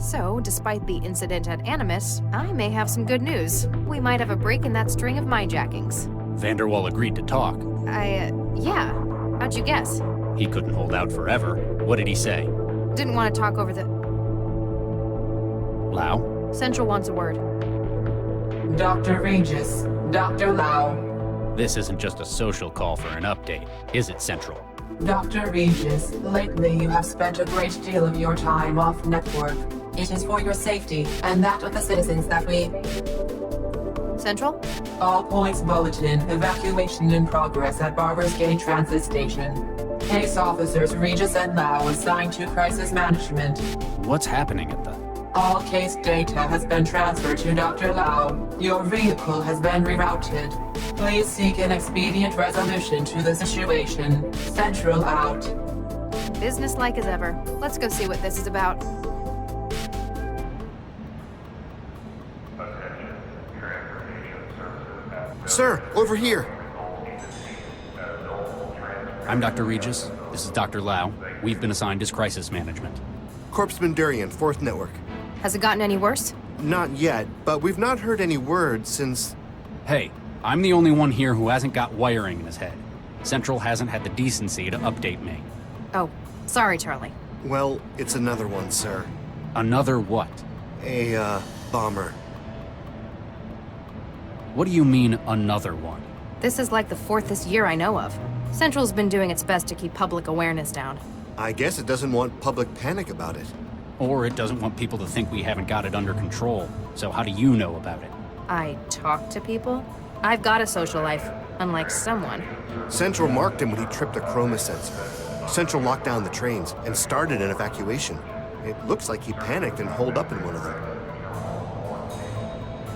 So, despite the incident at Animus, I may have some good news. We might have a break in that string of mindjackings. Vanderwall agreed to talk. Yeah. How'd you guess? He couldn't hold out forever. What did he say? Didn't want to talk over the... Lau? Central wants a word. Dr. Regis, Dr. Lau. This isn't just a social call for an update, is it, Central? Dr. Regis, lately you have spent a great deal of your time off network. It is for your safety and that of the citizens that we... Central? All points bulletin, evacuation in progress at Barber's Gate Transit Station. Case officers Regis and Lau assigned to crisis management. What's happening at the... All case data has been transferred to Dr. Lau. Your vehicle has been rerouted. Please seek an expedient resolution to the situation. Central out. Businesslike as ever. Let's go see what this is about. Sir, over here. I'm Dr. Regis. This is Dr. Lau. We've been assigned as crisis management. Corpsman Durian, 4th Network. Has it gotten any worse? Not yet, but we've not heard any word since... Hey, I'm the only one here who hasn't got wiring in his head. Central hasn't had the decency to update me. Oh, sorry, Charlie. Well, it's another one, sir. Another what? A, bomber. What do you mean, another one? This is like the 4th this year I know of. Central's been doing its best to keep public awareness down. I guess it doesn't want public panic about it. Or it doesn't want people to think we haven't got it under control. So how do you know about it? I talk to people? I've got a social life, unlike someone. Central marked him when he tripped a chroma sensor. Central locked down the trains and started an evacuation. It looks like he panicked and holed up in one of them.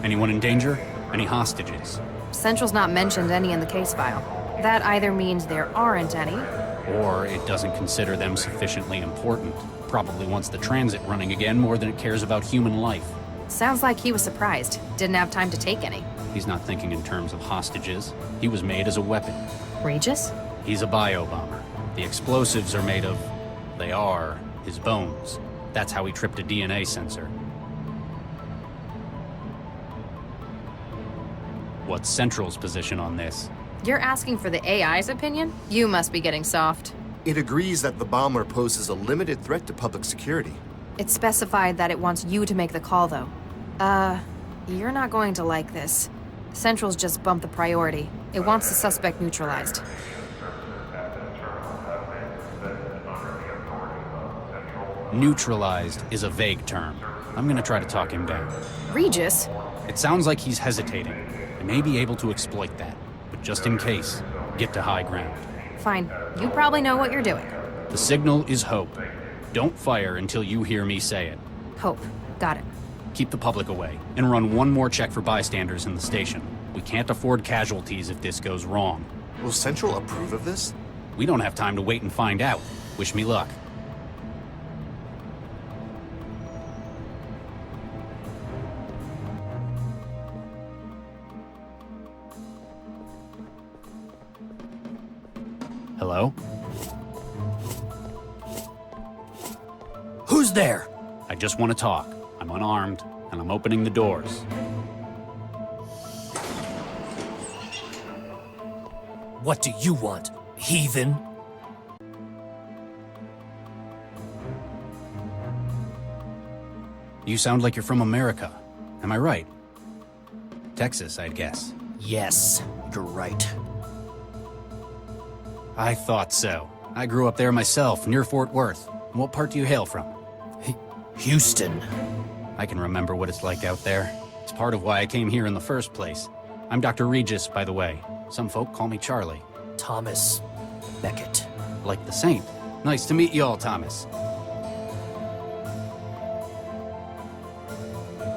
Anyone in danger? Any hostages? Central's not mentioned any in the case file. That either means there aren't any, Or it doesn't consider them sufficiently important. Probably wants the transit running again more than it cares about human life. sounds like he was surprised. Didn't have time to take any. He's not thinking in terms of hostages. He was made as a weapon. Regis? He's a bio-bomber. The explosives are made of... they are his bones. That's how he tripped a DNA sensor. What's Central's position on this? You're asking for the AI's opinion? You must be getting soft. It agrees that the bomber poses a limited threat to public security. It specified that it wants you to make the call, though. You're not going to like this. Central's just bumped the priority. It wants the suspect neutralized. Neutralized is a vague term. I'm gonna try to talk him down. Regis? It sounds like he's hesitating. I may be able to exploit that, but just in case, get to high ground. Fine. You probably know what you're doing. The signal is hope. Don't fire until you hear me say it. Hope. Got it. Keep the public away, and run one more check for bystanders in the station. We can't afford casualties if this goes wrong. Will Central approve of this? We don't have time to wait and find out. Wish me luck. Hello? Who's there? I just want to talk. I'm unarmed, and I'm opening the doors. What do you want, heathen? You sound like you're from America. Am I right? Texas, I'd guess. Yes, you're right. I thought so. I grew up there myself, near Fort Worth. What part do you hail from? Houston. I can remember what it's like out there. It's part of why I came here in the first place. I'm Dr. Regis, by the way. Some folk call me Charlie. Thomas Beckett. Like the saint. Nice to meet you all, Thomas.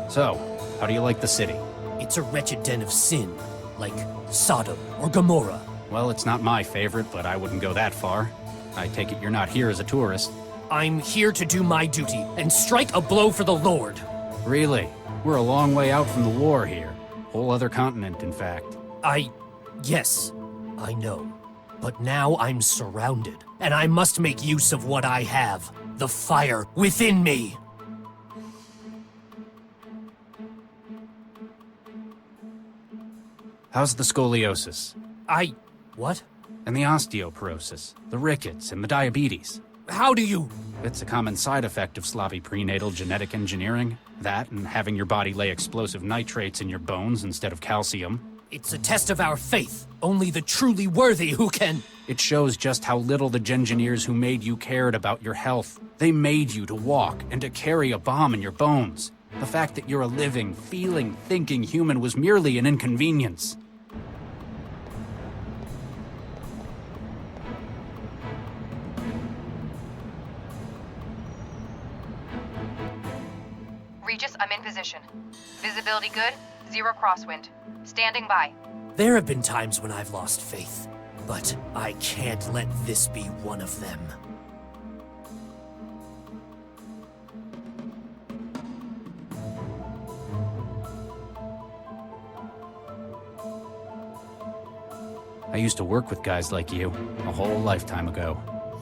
So, how do you like the city? It's a wretched den of sin, like Sodom or Gomorrah. Well, it's not my favorite, but I wouldn't go that far. I take it you're not here as a tourist. I'm here to do my duty and strike a blow for the Lord. Really? We're a long way out from the war here. Whole other continent, in fact. Yes, I know. But now I'm surrounded, and I must make use of what I have. The fire within me. How's the scoliosis? What? And the osteoporosis, the rickets, and the diabetes? How do you... It's a common side effect of sloppy prenatal genetic engineering. That and having your body lay explosive nitrates in your bones instead of calcium. It's a test of our faith. Only the truly worthy who can... It shows just how little the Gengineers who made you cared about your health. They made you to walk and to carry a bomb in your bones. The fact that you're a living, feeling, thinking human was merely an inconvenience. Regis, I'm in position. Visibility good, 0 crosswind. Standing by. There have been times when I've lost faith, but I can't let this be one of them. I used to work with guys like you, a whole lifetime ago.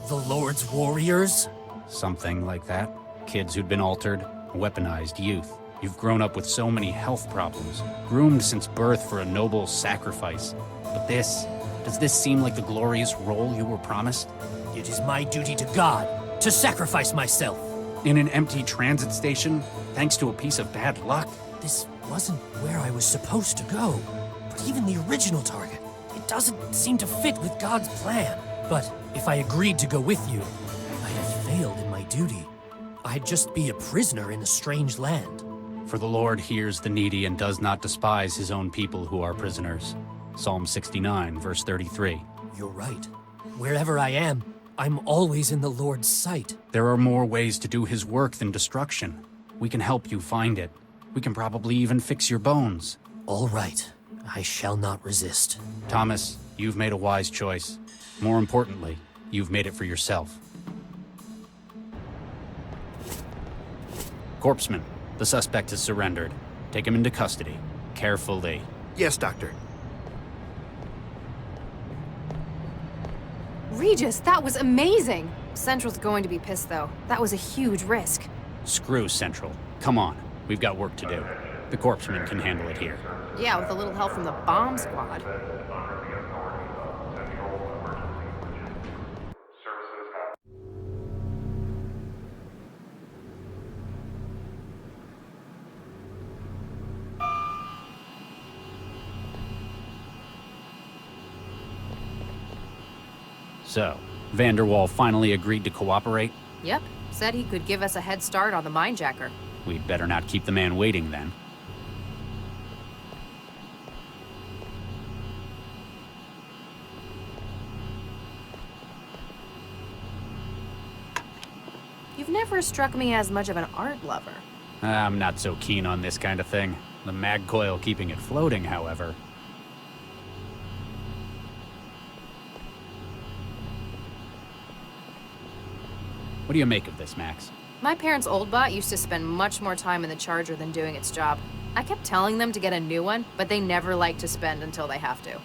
The Lord's warriors? Something like that. Kids who'd been altered, weaponized youth. You've grown up with so many health problems, groomed since birth for a noble sacrifice. But does this seem like the glorious role you were promised? It is my duty to God to sacrifice myself. In an empty transit station, thanks to a piece of bad luck? This wasn't where I was supposed to go. But even the original target, it doesn't seem to fit with God's plan. But if I agreed to go with you, I'd have failed in my duty. I'd just be a prisoner in a strange land. For the Lord hears the needy and does not despise his own people who are prisoners. Psalm 69, verse 33. You're right. Wherever I am, I'm always in the Lord's sight. There are more ways to do his work than destruction. We can help you find it. We can probably even fix your bones. All right. I shall not resist. Thomas, you've made a wise choice. More importantly, you've made it for yourself. Corpseman, the suspect has surrendered. Take him into custody. Carefully. Yes, Doctor. Regis, that was amazing! Central's going to be pissed, though. That was a huge risk. Screw Central. Come on. We've got work to do. The Corpseman can handle it here. Yeah, with a little help from the bomb squad. So, Vanderwall finally agreed to cooperate? Yep, said he could give us a head start on the minejacker. We'd better not keep the man waiting then. You've never struck me as much of an art lover. I'm not so keen on this kind of thing. The mag coil keeping it floating, however. What do you make of this, Max? My parents' old bot used to spend much more time in the charger than doing its job. I kept telling them to get a new one, but they never like to spend until they have to.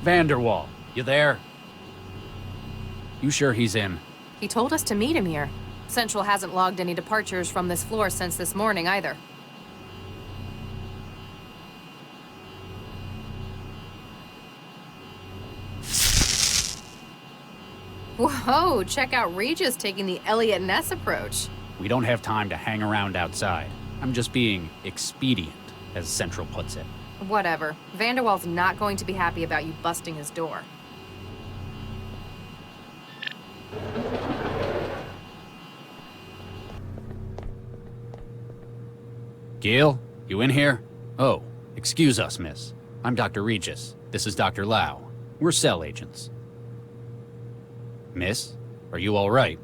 Vanderwall, you there? You sure he's in? He told us to meet him here. Central hasn't logged any departures from this floor since this morning either. Whoa, check out Regis taking the Elliot Ness approach. We don't have time to hang around outside. I'm just being expedient, as Central puts it. Whatever. Vanderwall's not going to be happy about you busting his door. Gil, you in here? Oh, excuse us, miss. I'm Dr. Regis. This is Dr. Lau. We're cell agents. Miss, are you all right?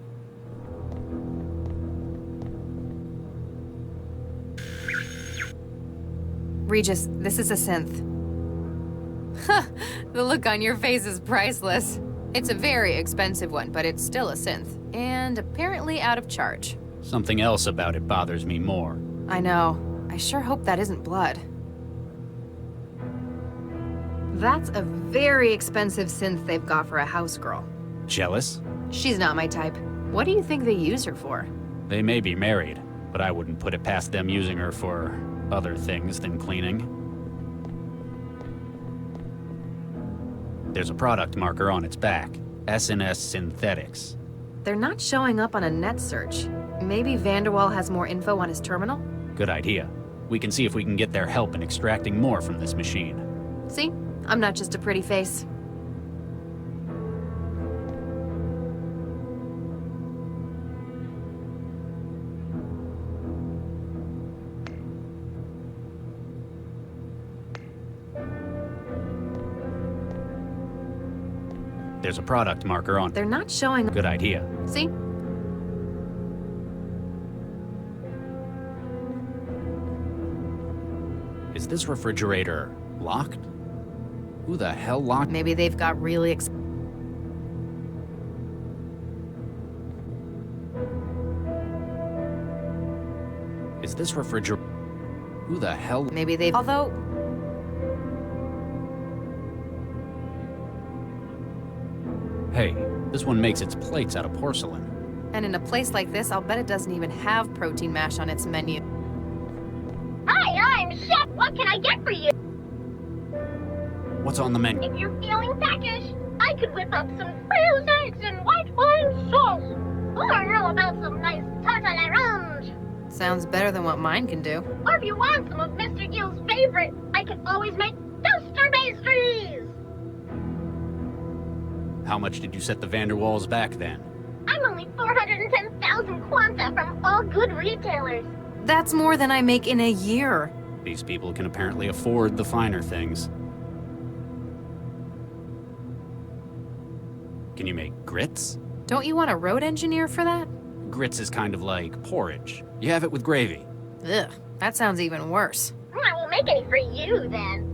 Regis, this is a synth. The look on your face is priceless. It's a very expensive one, but it's still a synth. And apparently out of charge. Something else about it bothers me more. I know. I sure hope that isn't blood. That's a very expensive synth they've got for a house girl. Jealous? She's not my type. What do you think they use her for? They may be married, but I wouldn't put it past them using her for other things than cleaning. There's a product marker on its back. S&S Synthetics. They're not showing up on a net search. Maybe Vanderwall has more info on his terminal? Good idea. We can see if we can get their help in extracting more from this machine. See? I'm not just a pretty face. There's a product marker on. They're not showing... Good idea. See? Is this refrigerator locked? Who the hell locked? Maybe they've got really Is this refrigerator? Who the hell? Maybe they've... Although... Hey, this one makes its plates out of porcelain. And in a place like this, I'll bet it doesn't even have protein mash on its menu. Hi, I'm Chef. What can I get for you? What's on the menu? If you're feeling peckish, I could whip up some frozen eggs and white wine sauce. Or how about some nice tarte à l'orange? Sounds better than what mine can do. Or if you want some of Mr. Gill's favorite, I can always make toaster pastries. How much did you set the Vanderwalls back then? I'm only 410,000 Quanta from all good retailers. That's more than I make in a year. These people can apparently afford the finer things. Can you make grits? Don't you want a road engineer for that? Grits is kind of like porridge. You have it with gravy. Ugh, that sounds even worse. I won't make any for you then.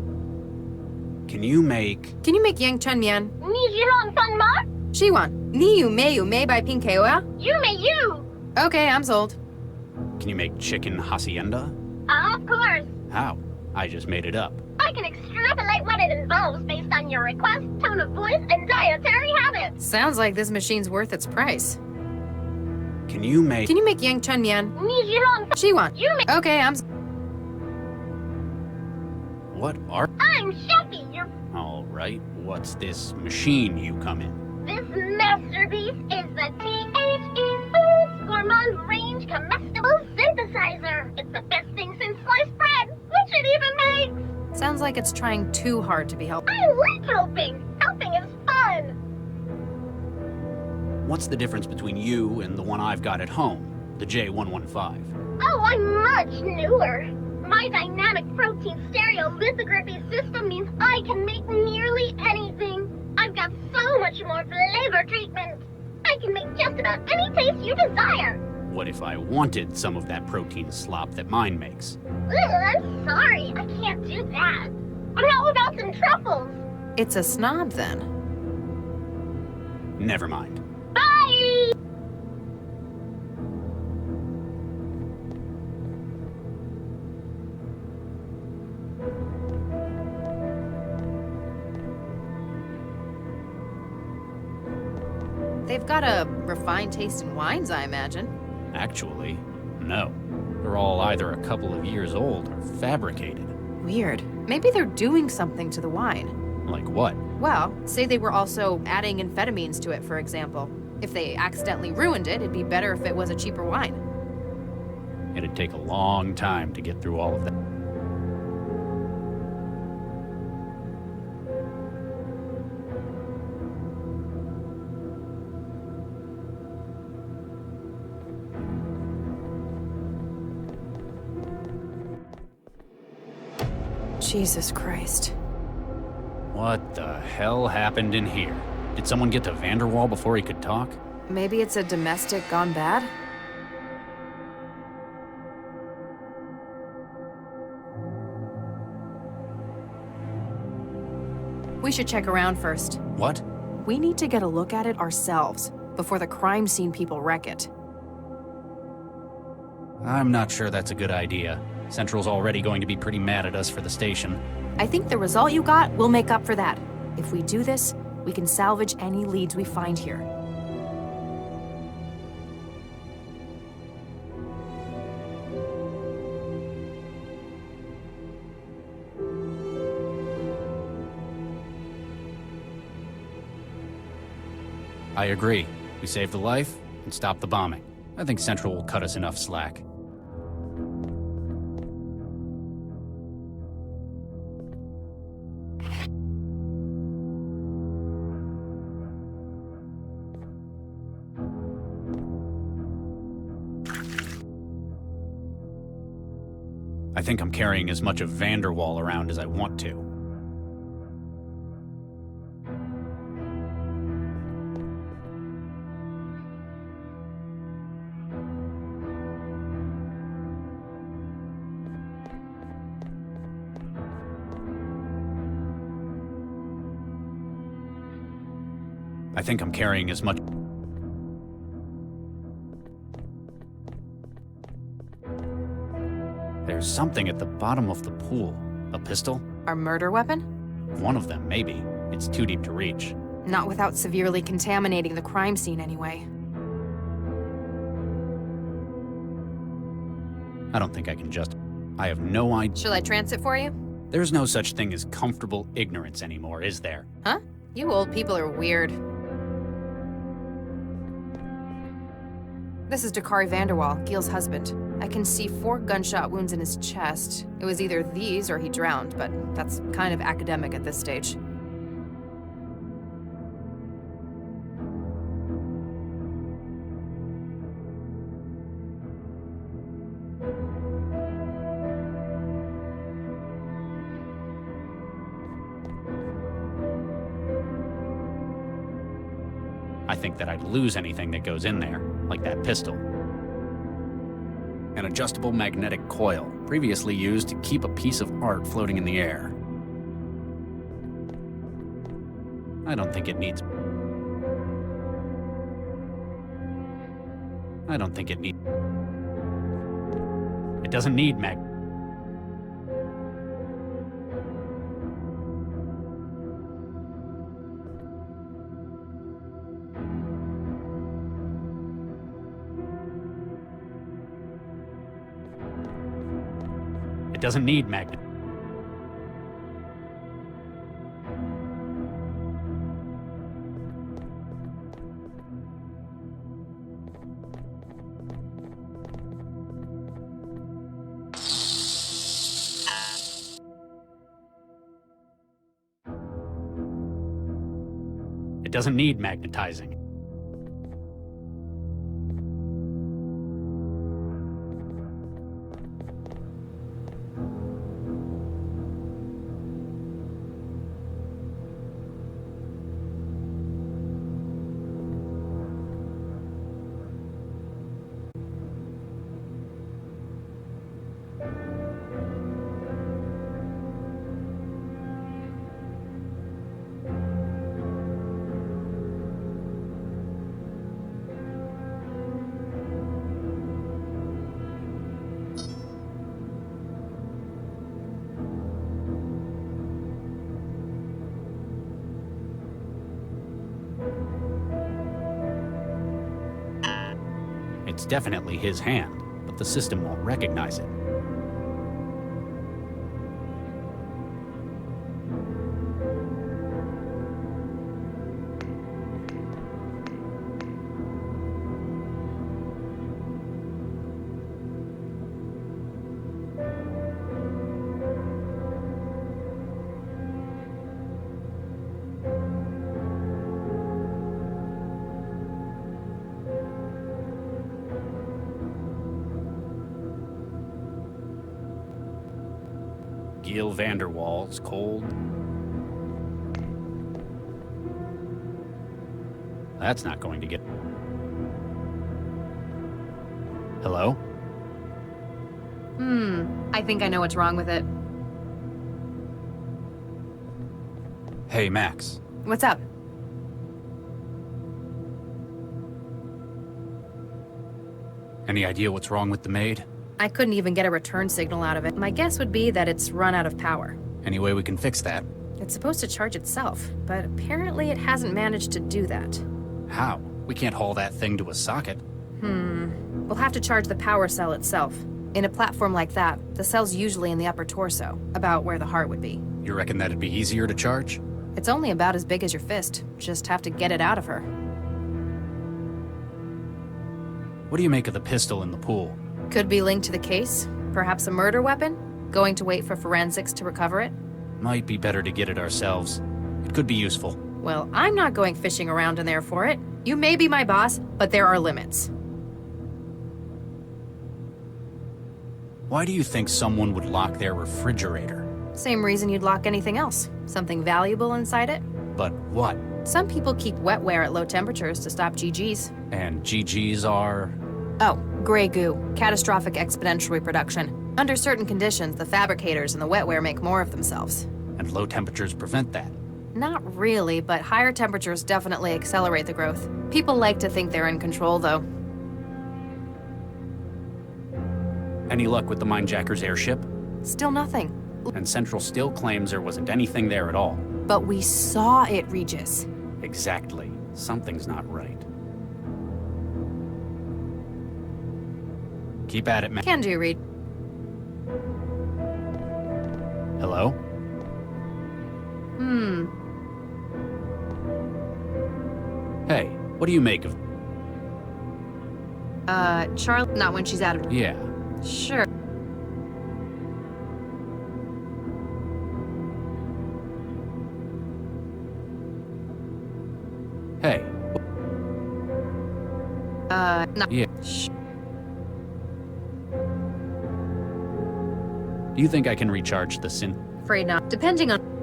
Can you make... Can you make yang chun mian? Ni jiran fan ma? Shiwan, ni yu mei by pinkeoa? You may you. Okay, I'm sold. Can you make chicken hacienda? Of course. How? I just made it up. I can extrapolate what it involves based on your request, tone of voice, and dietary habits. Sounds like this machine's worth its price. Can you make... Can you make yang chun mian? Ni jiran fan. Shiwan. You may. Okay, What are... I'm Chefy, your. Alright, what's this machine you come in? This masterpiece is the THE Foods Gourmand Range Comestible Synthesizer. It's the best thing since sliced bread, which it even makes. Sounds like it's trying too hard to be helpful. I like helping. Helping is fun. What's the difference between you and the one I've got at home, the J115? Oh, I'm much newer. My dynamic protein stereolithography system means I can make nearly anything. I've got so much more flavor treatment. I can make just about any taste you desire. What if I wanted some of that protein slop that mine makes? Ugh, I'm sorry, I can't do that. But how about some truffles? It's a snob then. Never mind. Bye! They've got a refined taste in wines, I imagine. Actually, no. They're all either a couple of years old or fabricated. Weird. Maybe they're doing something to the wine. Like what? Well, say they were also adding amphetamines to it, for example. If they accidentally ruined it, it'd be better if it was a cheaper wine. It'd take a long time to get through all of that. Jesus Christ. What the hell happened in here? Did someone get to Vanderwall before he could talk? Maybe it's a domestic gone bad? We should check around first. What? We need to get a look at it ourselves, before the crime scene people wreck it. I'm not sure that's a good idea. Central's already going to be pretty mad at us for the station. I think the result you got will make up for that. If we do this, we can salvage any leads we find here. I agree. We save the life and stop the bombing. I think Central will cut us enough slack. I think I'm carrying as much of Vanderwall around as I want to. I think I'm carrying as much... There's something at the bottom of the pool. A pistol? Our murder weapon? One of them, maybe. It's too deep to reach. Not without severely contaminating the crime scene anyway. I don't think I can just... I have no idea... Shall I trance it for you? There's no such thing as comfortable ignorance anymore, is there? Huh? You old people are weird. This is Dakari Vanderwall, Gil's husband. I can see 4 gunshot wounds in his chest. It was either these or he drowned, but that's kind of academic at this stage. I think that I'd lose anything that goes in there, like that pistol. An adjustable magnetic coil, previously used to keep a piece of art floating in the air. I don't think it needs... I don't think it needs... It doesn't need mag... It doesn't need magnet. It doesn't need magnetizing. It's definitely his hand, but the system won't recognize it. Gil Vanderwall's cold. That's not going to get... Hello? I think I know what's wrong with it. Hey, Max. What's up? Any idea what's wrong with the maid? I couldn't even get a return signal out of it. My guess would be that it's run out of power. Any way we can fix that? It's supposed to charge itself, but apparently it hasn't managed to do that. How? We can't haul that thing to a socket. We'll have to charge the power cell itself. In a platform like that, the cell's usually in the upper torso, about where the heart would be. You reckon that'd be easier to charge? It's only about as big as your fist. Just have to get it out of her. What do you make of the pistol in the pool? Could be linked to the case. Perhaps a murder weapon? Going to wait for forensics to recover it? Might be better to get it ourselves. It could be useful. Well, I'm not going fishing around in there for it. You may be my boss, but there are limits. Why do you think someone would lock their refrigerator? Same reason you'd lock anything else. Something valuable inside it? But what? Some people keep wetware at low temperatures to stop GGs. And GGs are... Oh, gray goo. Catastrophic exponential reproduction. Under certain conditions, the fabricators and the wetware make more of themselves. And low temperatures prevent that. Not really, but higher temperatures definitely accelerate the growth. People like to think they're in control, though. Any luck with the Mindjacker's airship? Still nothing. And Central still claims there wasn't anything there at all. But we saw it, Regis. Exactly. Something's not right. Keep at it, man. Can do, Reed. Hello? Hey, what do you make of... Charlie, not when she's out of... Yeah. Sure. Hey. Not... Yeah. Do you think I can recharge the synth? Afraid not. Depending on...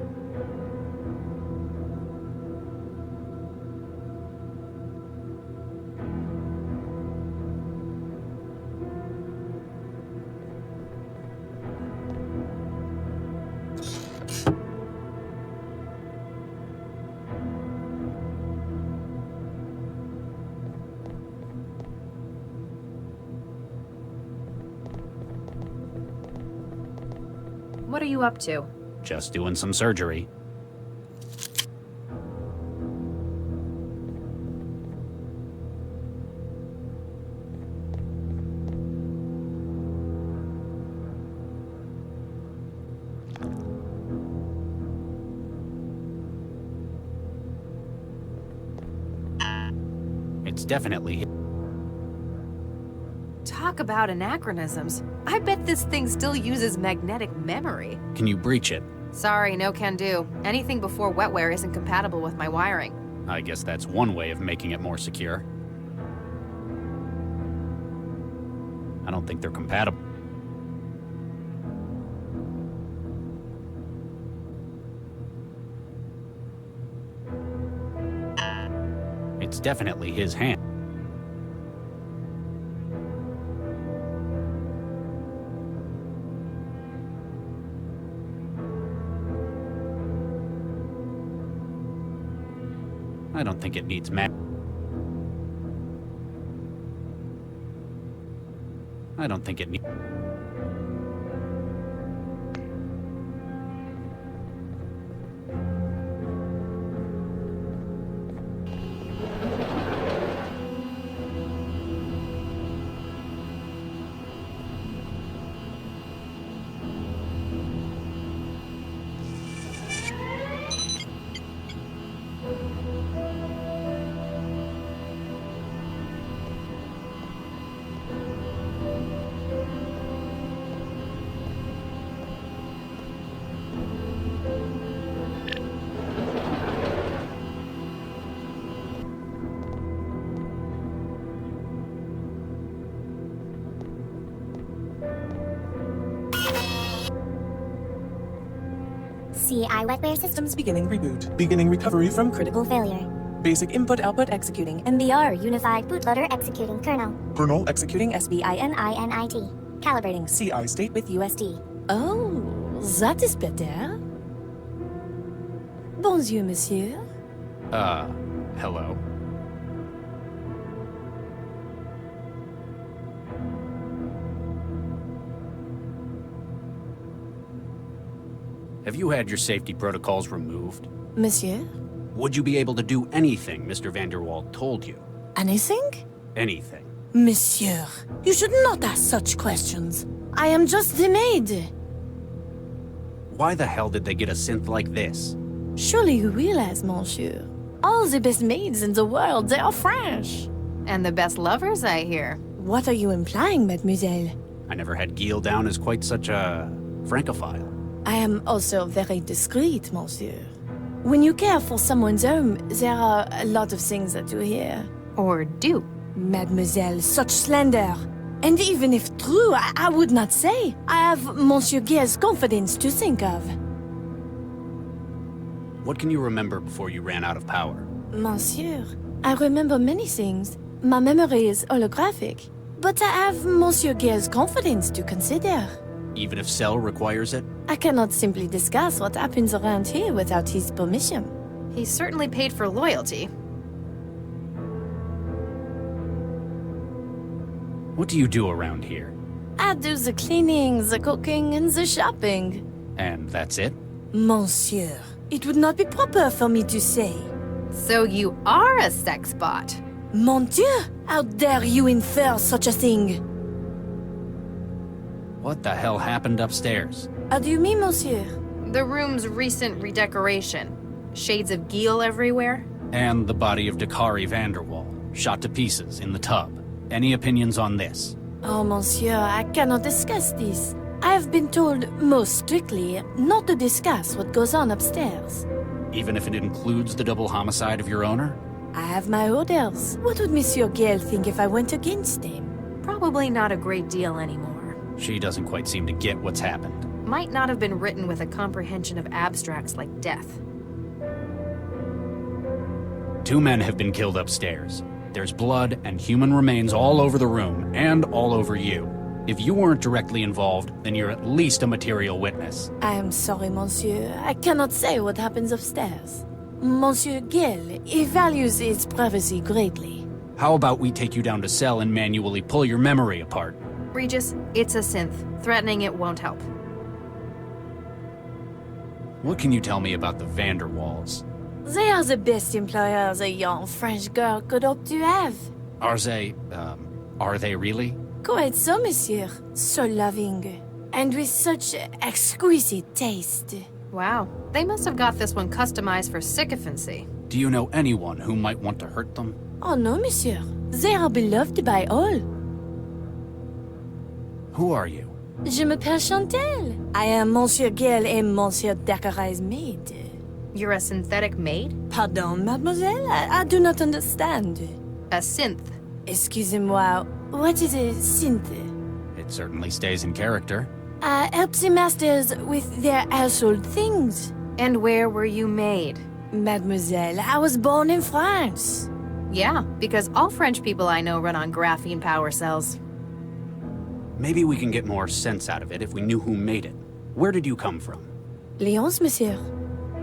What are you up to? Just doing some surgery. It's definitely... Talk about anachronisms. I bet this thing still uses magnetic memory. Can you breach it? Sorry, no can do. Anything before wetware isn't compatible with my wiring. I guess that's one way of making it more secure. I don't think they're compatible. It's definitely his hand. I don't think it needs I don't think it needs... CI wetware systems Beginning reboot. Beginning recovery from critical failure. basic input-output executing. MBR unified bootloader executing kernel. Kernel executing SBININIT. Calibrating CI state with USD. Oh, that is better. Bonjour, monsieur. Hello? Have you had your safety protocols removed? Monsieur? Would you be able to do anything Mr. Vanderwall told you? Anything? Anything. Monsieur, you should not ask such questions. I am just the maid. Why the hell did they get a synth like this? Surely you realize, monsieur. All the best maids in the world, they are French. And the best lovers, I hear. What are you implying, mademoiselle? I never had Gil down as quite such a francophile. I am also very discreet, monsieur. When you care for someone's home, there are a lot of things that you hear. Or do. Mademoiselle, such slander. And even if true, I would not say. I have Monsieur Gil's confidence to think of. What can you remember before you ran out of power? Monsieur, I remember many things. My memory is holographic. But I have Monsieur Gil's confidence to consider. Even if Cell requires it? I cannot simply discuss what happens around here without his permission. He's certainly paid for loyalty. What do you do around here? I do the cleaning, the cooking, and the shopping. And that's it? Monsieur, it would not be proper for me to say. So you are a sex bot. Mon Dieu, how dare you infer such a thing? What the hell happened upstairs? How do you mean, monsieur? The room's recent redecoration. Shades of Gil everywhere. And the body of Dakari Vanderwall, shot to pieces in the tub. Any opinions on this? Oh, monsieur, I cannot discuss this. I have been told, most strictly, not to discuss what goes on upstairs. Even if it includes the double homicide of your owner? I have my orders. What would Monsieur Gale think if I went against him? Probably not a great deal anymore. She doesn't quite seem to get what's happened. Might not have been written with a comprehension of abstracts like death. 2 men have been killed upstairs. There's blood and human remains all over the room, and all over you. If you weren't directly involved, then you're at least a material witness. I am sorry, monsieur. I cannot say what happens upstairs. Monsieur Gale, he values his privacy greatly. How about we take you down to Cell and manually pull your memory apart? Regis, it's a synth. Threatening it won't help. What can you tell me about the Vanderwalls? They are the best employers a young French girl could hope to have. Are they really? Quite so, monsieur. So loving. And with such exquisite taste. Wow, they must have got this one customized for sycophancy. Do you know anyone who might want to hurt them? Oh no, monsieur. They are beloved by all. Who are you? Je m'appelle Chantal. I am Monsieur Gale et Monsieur Dakari's maid. You're a synthetic maid? Pardon, mademoiselle? I do not understand. A synth. Excusez-moi, what is a synth? It certainly stays in character. I help the masters with their household things. And where were you made? Mademoiselle, I was born in France. Yeah, because all French people I know run on graphene power cells. Maybe we can get more sense out of it if we knew who made it. Where did you come from? Lyons, monsieur.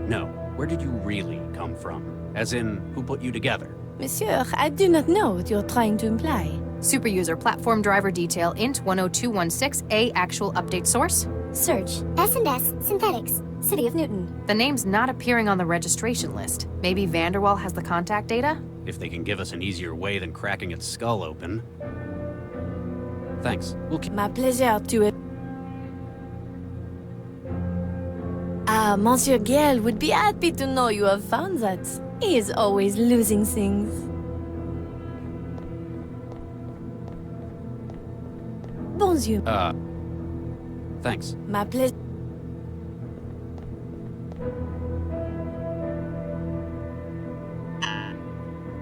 No, where did you really come from? As in, who put you together? Monsieur, I do not know what you're trying to imply. Superuser platform driver detail int 10216A actual update source. Search S&S Synthetics, City of Newton. The name's not appearing on the registration list. Maybe Vanderwall has the contact data? If they can give us an easier way than cracking its skull open. Thanks. We'll keep... My pleasure to it. Ah, Monsieur Gale would be happy to know you have found that. He is always losing things. Bonjour. Thanks. My pleasure.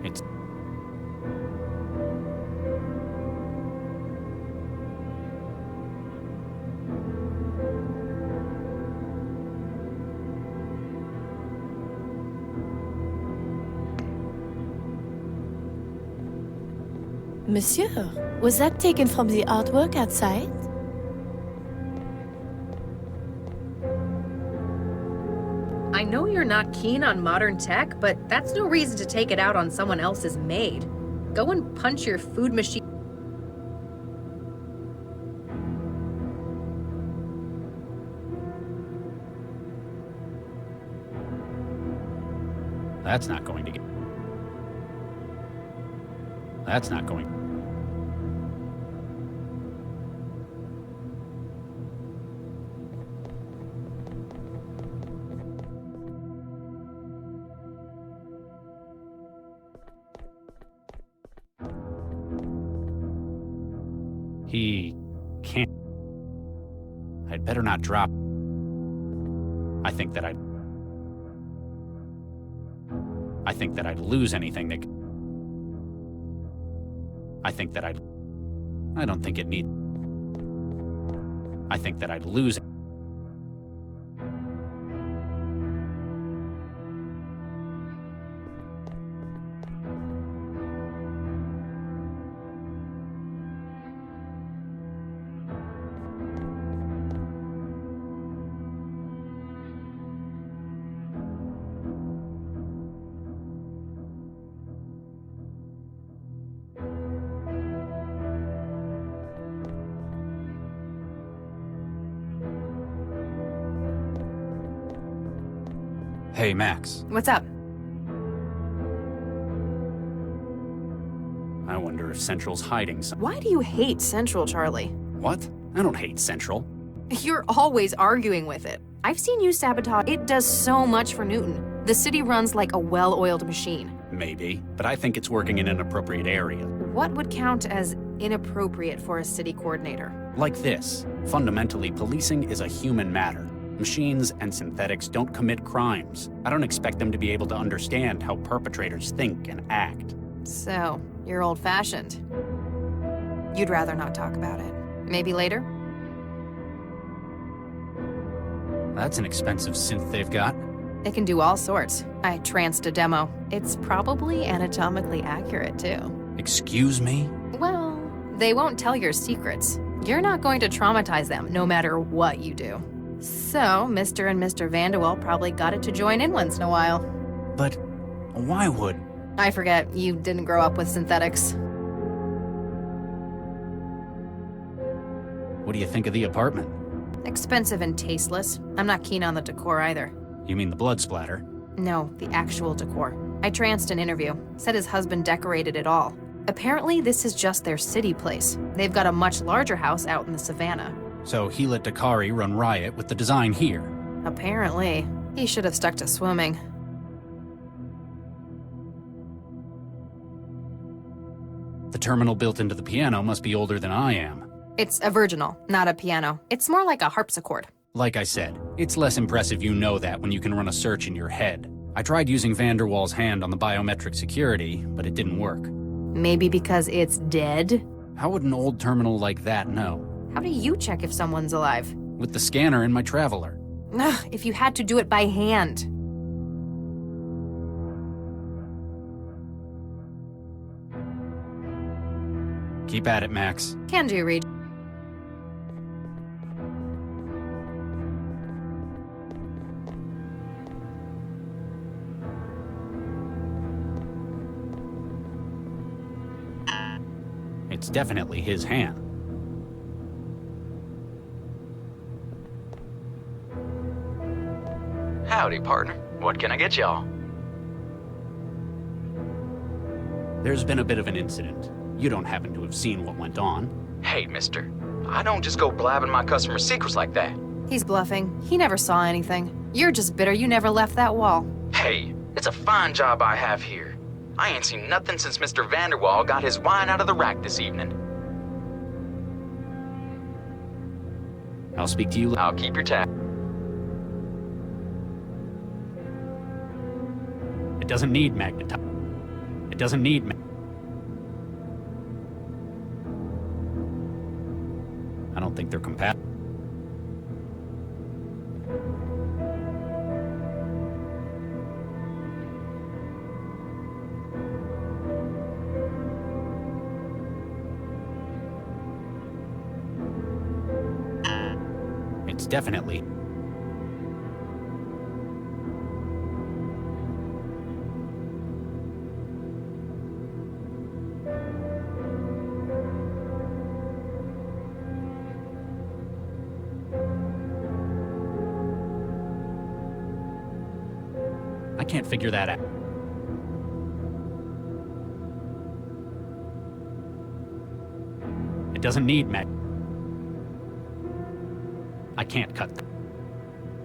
It's... Monsieur, was that taken from the artwork outside? I know you're not keen on modern tech, but that's no reason to take it out on someone else's maid. Go and punch your food machine. That's not going to get... That's not going... He can't... I'd better not drop... I think that I'd lose anything that... I don't think it need... I think that I'd lose... Hey, Max. What's up? I wonder if Central's hiding something. Why do you hate Central, Charlie? What? I don't hate Central. You're always arguing with it. I've seen you sabotage. It does so much for Newton. The city runs like a well-oiled machine. Maybe, but I think it's working in an appropriate area. What would count as inappropriate for a city coordinator? Like this. Fundamentally, policing is a human matter. Machines and synthetics don't commit crimes. I don't expect them to be able to understand how perpetrators think and act. So, you're old-fashioned. You'd rather not talk about it. Maybe later? That's an expensive synth they've got. It can do all sorts. I tranced a demo. It's probably anatomically accurate, too. Excuse me? Well, they won't tell your secrets. You're not going to traumatize them, no matter what you do. So, Mr. and Mr. Vanderwall probably got it to join in once in a while. But why would... I forget, you didn't grow up with synthetics. What do you think of the apartment? Expensive and tasteless. I'm not keen on the decor either. You mean the blood splatter? No, the actual decor. I tranced an interview. Said his husband decorated it all. Apparently, this is just their city place. They've got a much larger house out in the savannah. So he let Dakari run riot with the design here. Apparently. He should have stuck to swimming. The terminal built into the piano must be older than I am. It's a virginal, not a piano. It's more like a harpsichord. Like I said, it's less impressive you know that when you can run a search in your head. I tried using Vanderwall's hand on the biometric security, but it didn't work. Maybe because it's dead? How would an old terminal like that know? How do you check if someone's alive? With the scanner in my Traveler. Ugh, if you had to do it by hand. Keep at it, Max. Can do, Reed. It's definitely his hand. Howdy, partner. What can I get y'all? There's been a bit of an incident. You don't happen to have seen what went on. Hey, mister. I don't just go blabbing my customers' secrets like that. He's bluffing. He never saw anything. You're just bitter you never left that wall. Hey, it's a fine job I have here. I ain't seen nothing since Mr. Vanderwall got his wine out of the rack this evening. I'll speak to you. I'll keep your tab. It doesn't need magnetite. It doesn't need I don't think they're compatible. It's definitely... I can't figure that out. doesn't need med. I can't cut that.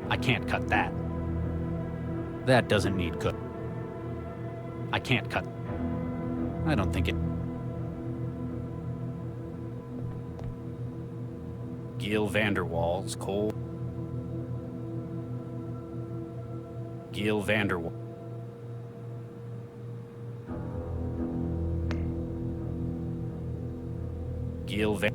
I can't cut that. That doesn't need cook. I can't cut. I don't think it. Gil Vanderwaal's coal. Gil Vanderwaal. Gil Van.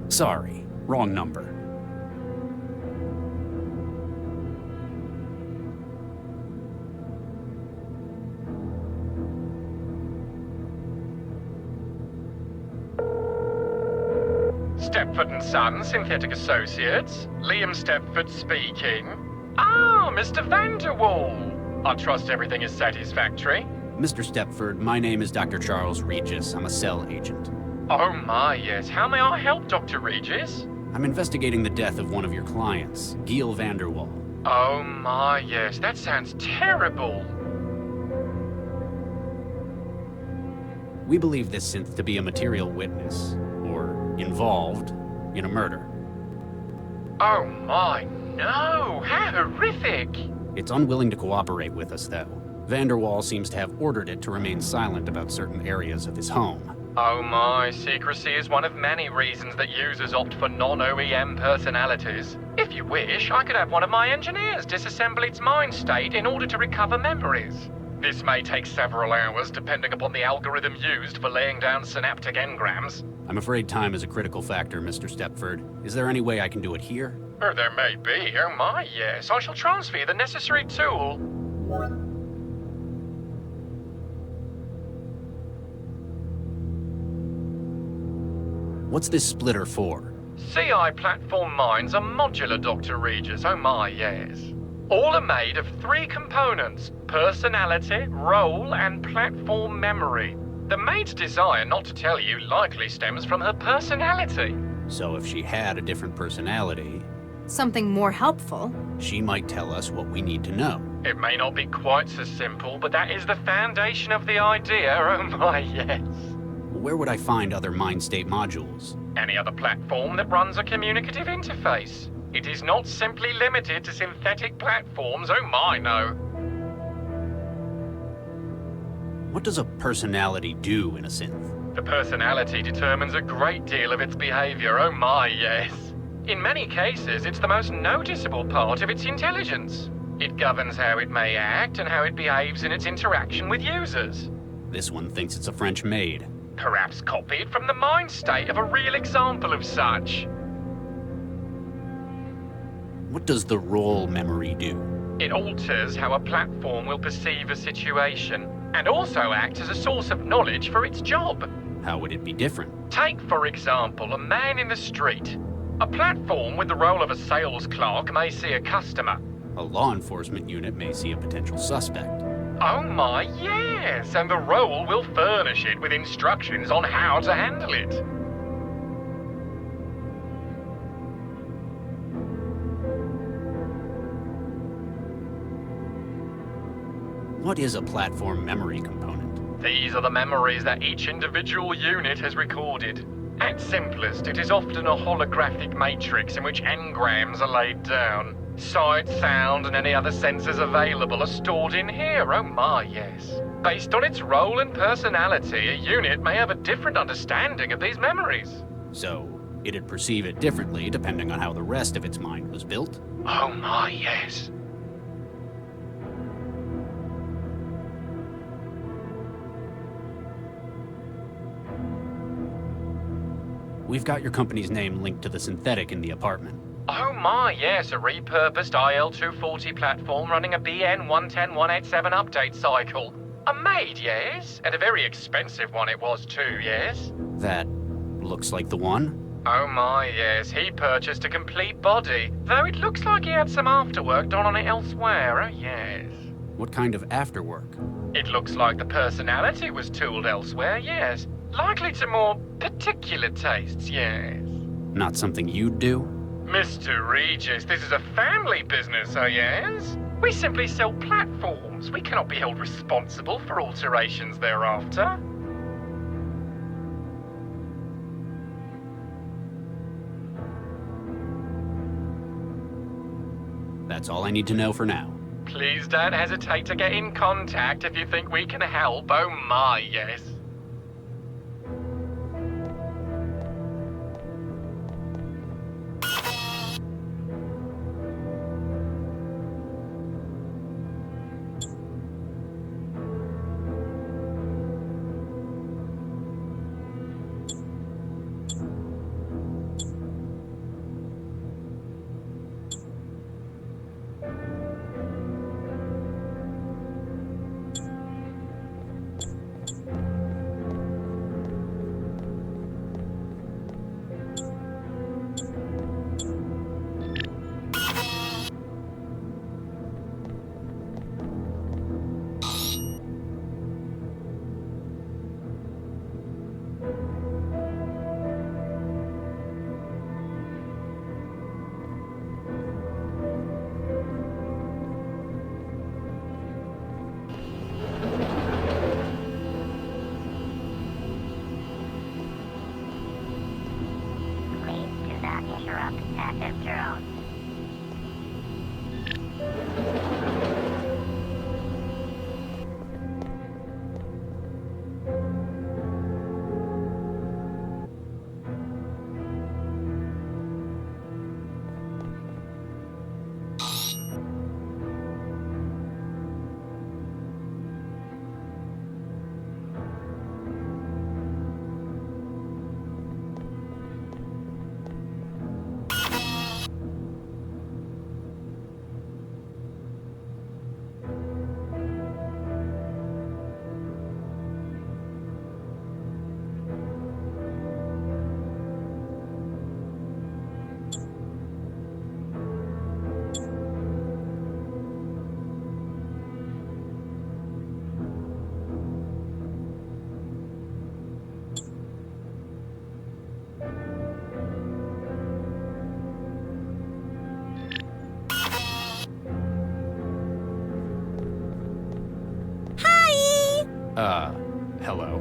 Sorry, wrong number. Stepford and Son, Synthetic Associates. Liam Stepford speaking. Ah, Mr. Vanderwall. I trust everything is satisfactory. Mr. Stepford, my name is Dr. Charles Regis. I'm a cell agent. Oh my, yes. How may I help, Dr. Regis? I'm investigating the death of one of your clients, Gil Vanderwaal. Oh my, yes. That sounds terrible. We believe this synth to be a material witness, or involved, in a murder. Oh my, no! How horrific! It's unwilling to cooperate with us, though. Vanderwaal seems to have ordered it to remain silent about certain areas of his home. Oh my, secrecy is one of many reasons that users opt for non-OEM personalities. If you wish, I could have one of my engineers disassemble its mind state in order to recover memories. This may take several hours, depending upon the algorithm used for laying down synaptic engrams. I'm afraid time is a critical factor, Mr. Stepford. Is there any way I can do it here? Oh, there may be. Oh my, yes. I shall transfer the necessary tool. What's this splitter for? CI platform minds are modular, Dr. Regis. Oh my, yes. All are made of 3 components: personality, role, and platform memory. The maid's desire not to tell you likely stems from her personality. So if she had a different personality, Something more helpful? she might tell us what we need to know. It may not be quite so simple, but that is the foundation of the idea. Oh my, yes. Where would I find other mind state modules? Any other platform that runs a communicative interface. It is not simply limited to synthetic platforms. Oh my, no. What does a personality do in a synth? The personality determines a great deal of its behavior. Oh my, yes. In many cases, it's the most noticeable part of its intelligence. It governs how it may act and how it behaves in its interaction with users. This one thinks it's a French maid. Perhaps copied from the mind state of a real example of such. What does the role memory do? It alters how a platform will perceive a situation, and also acts as a source of knowledge for its job. How would it be different? Take, for example, a man in the street. A platform with the role of a sales clerk may see a customer. A law enforcement unit may see a potential suspect. Oh my, yes, and the role will furnish it with instructions on how to handle it. What is a platform memory component? These are the memories that each individual unit has recorded. At simplest, it is often a holographic matrix in which engrams are laid down. Sight, sound, and any other sensors available are stored in here, oh my, yes. Based on its role and personality, a unit may have a different understanding of these memories. So, it'd perceive it differently depending on how the rest of its mind was built? Oh my, yes. We've got your company's name linked to the synthetic in the apartment. Oh my, yes, a repurposed IL-240 platform running a BN-110187 update cycle. A maid, yes, and a very expensive one it was too, yes. That looks like the one? Oh my, yes, he purchased a complete body, though it looks like he had some afterwork done on it elsewhere, oh yes. What kind of afterwork? It looks like the personality was tooled elsewhere, yes. Likely to more particular tastes, yes. Not something you'd do? Mr. Regis, this is a family business, oh yes? We simply sell platforms. We cannot be held responsible for alterations thereafter. That's all I need to know for now. Please don't hesitate to get in contact if you think we can help, oh my, yes. Hello.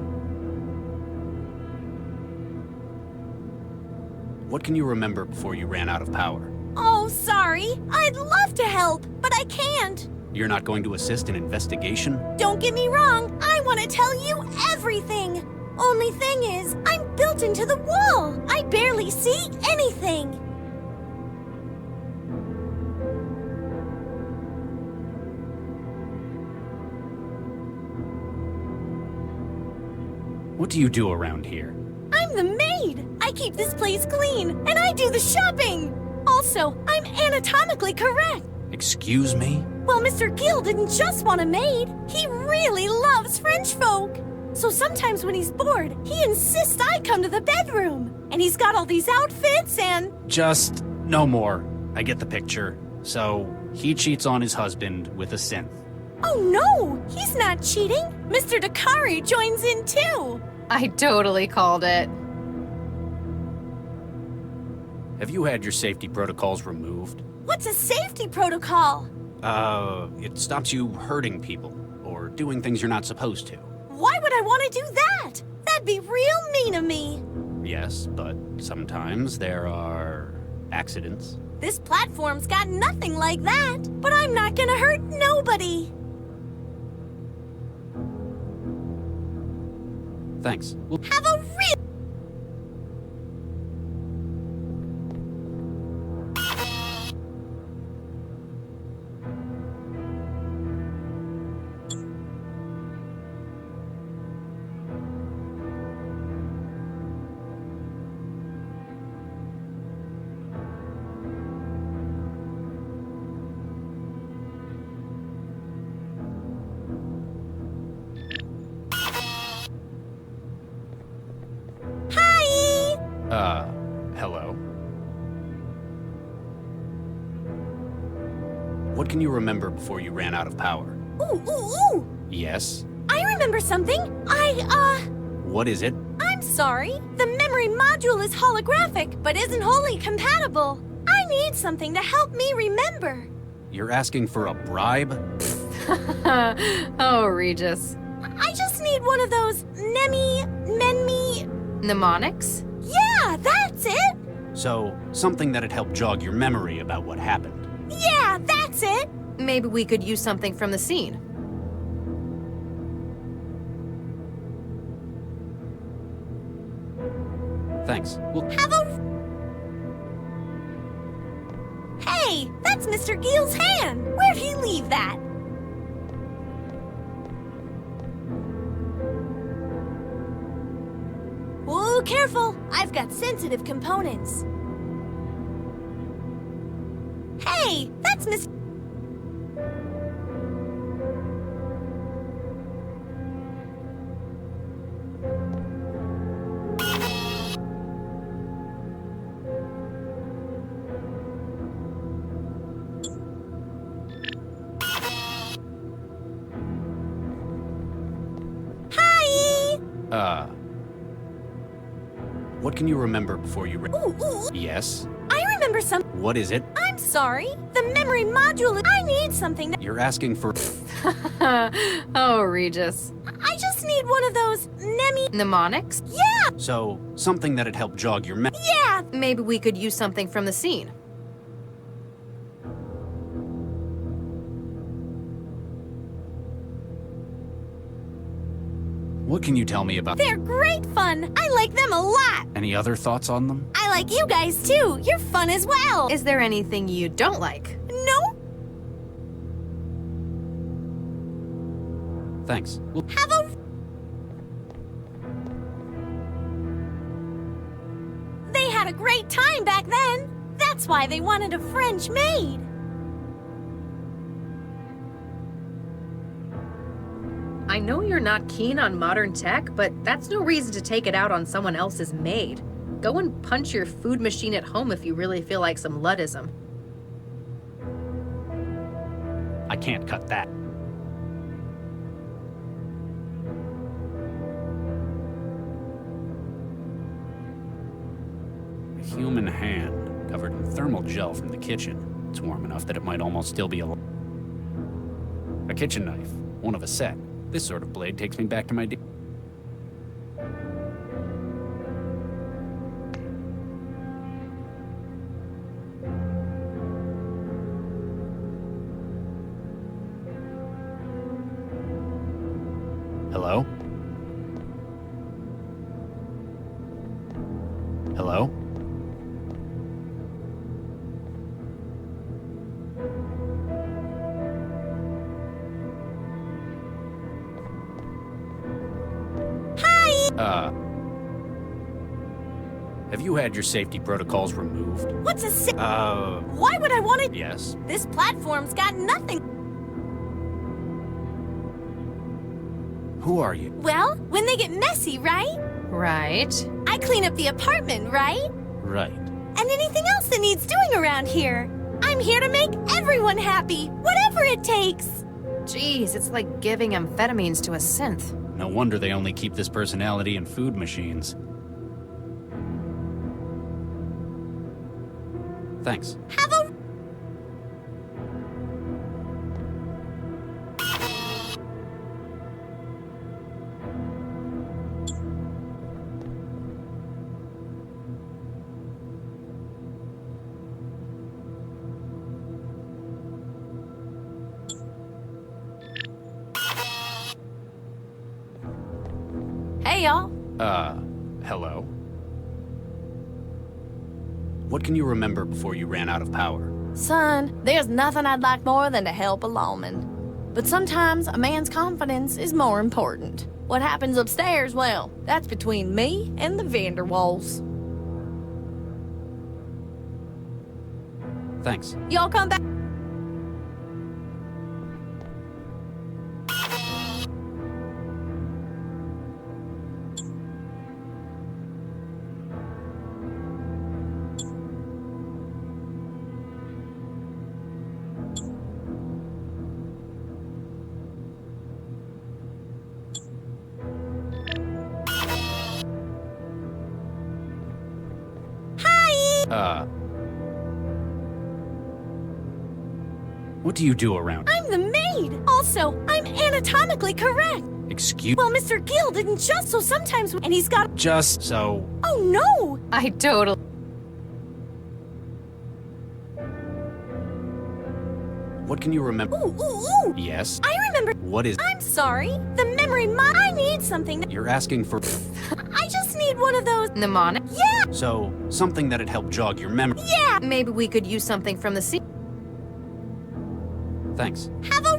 What can you remember before you ran out of power? Oh, sorry. I'd love to help, but I can't. You're not going to assist in investigation? Don't get me wrong. I want to tell you everything. Only thing is, I'm built into the wall. I barely see anything. What do you do around here? I'm the maid. I keep this place clean, and I do the shopping. Also, I'm anatomically correct. Excuse me? Well, Mr. Gill didn't just want a maid. He really loves French folk. So sometimes when he's bored, he insists I come to the bedroom. And he's got all these outfits and... Just no more. I get the picture. So, he cheats on his husband with a synth. Oh no, he's not cheating. Mr. Dakari joins in too. I totally called it. Have you had your safety protocols removed? What's a safety protocol? It stops you hurting people or doing things you're not supposed to. Why would I want to do that? That'd be real mean of me. Yes, but sometimes there are accidents. This platform's got nothing like that. But I'm not gonna hurt nobody. Thanks. Well, Have a real... hello? What can you remember before you ran out of power? Ooh. Yes? I remember something. What is it? I'm sorry. The memory module is holographic, but isn't wholly compatible. I need something to help me remember. You're asking for a bribe? Oh, Regis. I just need one of those menmi... Mnemonics? Yeah, that's it! So, something that'd help jog your memory about what happened. Yeah, that's it! Maybe we could use something from the scene. Thanks. Well, Have a... Hey, that's Mr. Giel's hand! Where'd he leave that? Whoa, careful! I've got sensitive components. Hey, that's Mr. What can you remember before you Ooh. Yes? I remember some... What is it? I'm sorry. The memory module... I need something that... You're asking for... Oh, Regis. I just need one of those Mnemonics? Yeah! So, something that'd help jog your memory. Yeah! Maybe we could use something from the scene. What can you tell me about... They're great fun! I like them a lot! Any other thoughts on them? I like you guys too! You're fun as well! Is there anything you don't like? No? Thanks. Well, Have a... They had a great time back then! That's why they wanted a French maid! I know you're not keen on modern tech, but that's no reason to take it out on someone else's maid. Go and punch your food machine at home if you really feel like some Luddism. I can't cut that. A human hand, covered in thermal gel from the kitchen. It's warm enough that it might almost still be alive. A kitchen knife, one of a set. This sort of blade takes me back to my... Hello? Hello? Have you had your safety protocols removed? What's a Why would I want it? Yes. This platform's got nothing. Who are you? Well, when they get messy, right? Right. I clean up the apartment, right? Right. And anything else that needs doing around here. I'm here to make everyone happy, whatever it takes. Jeez, it's like giving amphetamines to a synth. No wonder they only keep this personality in food machines. Thanks. Have a... Hey, y'all. Hello? What can you remember before you ran out of power? Son, there's nothing I'd like more than to help a lawman. But sometimes a man's confidence is more important. What happens upstairs, well, that's between me and the Vanderwalls. Thanks. Y'all come back. What do you do around? I'm the maid. Also, I'm anatomically correct. Excuse... Well, Mr. Gill didn't just, so sometimes... And he's got... Just so... Oh, no! I totally... What can you remember? Ooh, ooh, ooh! Yes? I remember... What is... I'm sorry. The memory I need something... You're asking for... I just need one of those... Mnemonic? Yeah! So, something that'd help jog your memory. Yeah! Maybe we could use something from the sea. Thanks. Have a...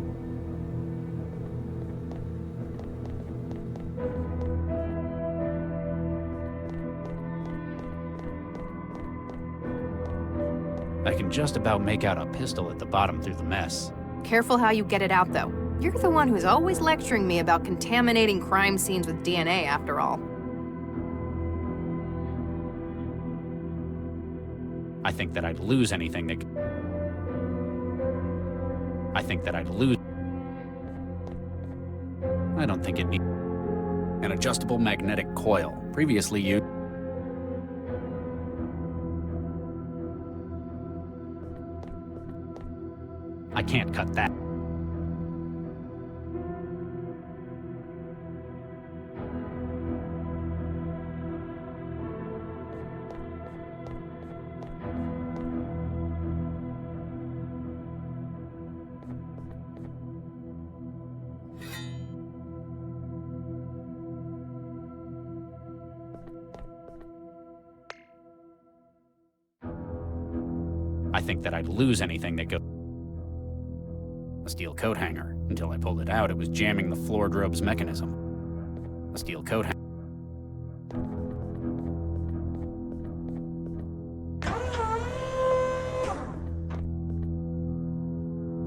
I can just about make out a pistol at the bottom through the mess. Careful how you get it out, though. You're the one who's always lecturing me about contaminating crime scenes with DNA, after all. I think that I'd lose anything that... I think that I'd lose... I don't think it needs... An adjustable magnetic coil. Previously used... I can't cut that. I think that I'd lose anything that goes... A steel coat hanger. Until I pulled it out, it was jamming the floor drobe's mechanism. A steel coat hanger.